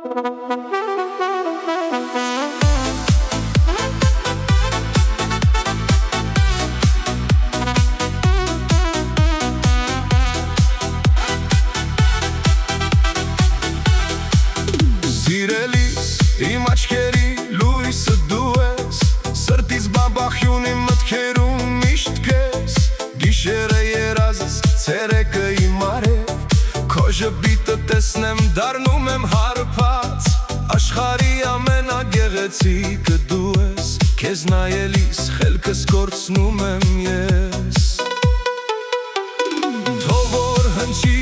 Սիրելիս իմ աչքերի լույսը դու ես, սրտից բաբախյունի մտքերում միշտ կես, գիշերը երազս, ցերեկը իմ արև, քո ժպիտը տեսնեմ դառնում եմ հարբած, աշխարհի ամենագեղեցիկը դու ես, քեզ նայելիս խելքս կորցնում եմ ես։ Թող որ հնչի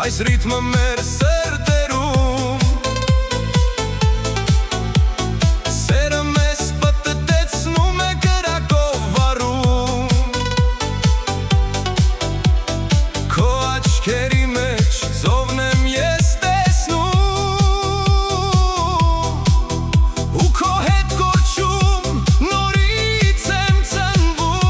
այս ռիթմը մեր սրտերում, քերի մեջ ծովն եմ ես տեսնում ու քո հետ կոչում նորից եմ ծնվում,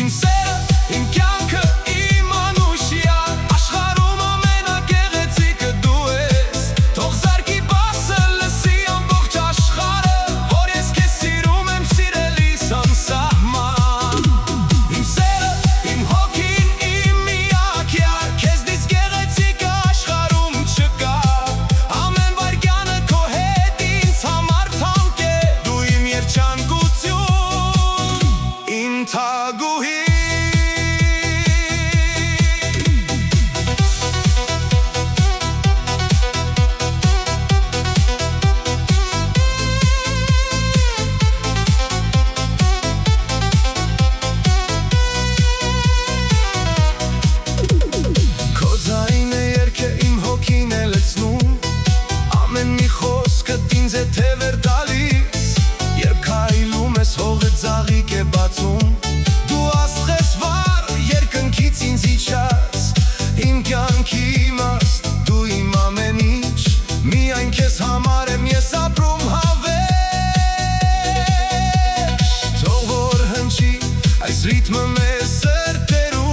իմ սերը, իմ կյանքը, իմ անուշյալ, աշխարհում ամենագեղեցիկը դու ես, թող զարկի բասը լսի ամբողջ աշխարհը, որ ես քեզ սիրում եմ սիրելիս անսահման։ Ինձ է թևեր տալիս, երբ քայլում ես հողը ծաղիկ է բացում, դու աստղես վառ երկնքից ինձ իջած, իմ կյանքի իմաստ, դու իմ ամեն ինչ, միայն քեզ համար եմ ես ապրում հավերժ, թող որ հնչի այս ռիթմը մեր սրտերում,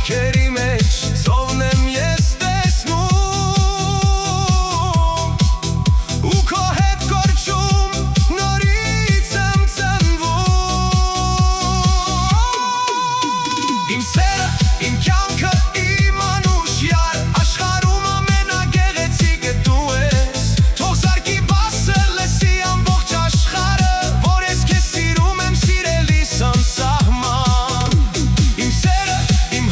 քերի մեջ ծովն եմ ես տեսնում ու քո հետ կորչում նորից եմ ծնվում, իմ սերը, իմ կյանքը, իմ անուշյալ, աշխարհում ամենագեղեցիկը դու ես, թող զարկի բասը լսի ամբողջ աշխարհը, որ ես քեզ սիրում եմ սիրելիս անսահման, իմ սերը, իմ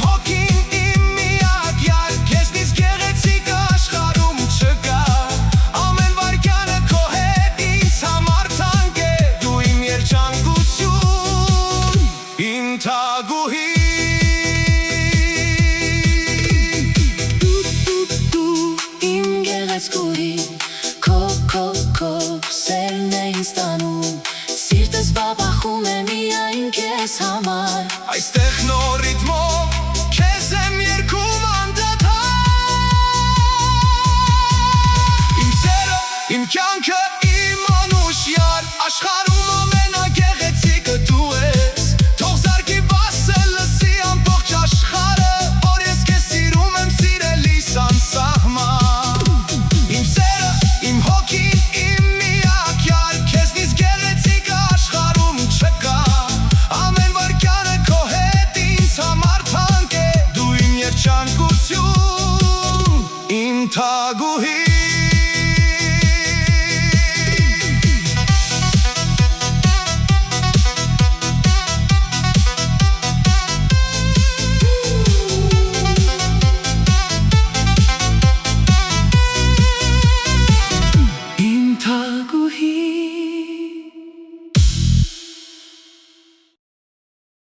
Թագուհի Դու իմ գեղեցկուհի, քո սերն է ինձ տանում, սիրտս բաբախում է միայն քեզ համար, այստեղ նոր ռիթմով քեզ եմ երգում անդադար, իմ սերը, իմ կյանքը, իմ անուշյալ, աշխարհում ամենագեղեցիկը դու ես, Թագուհի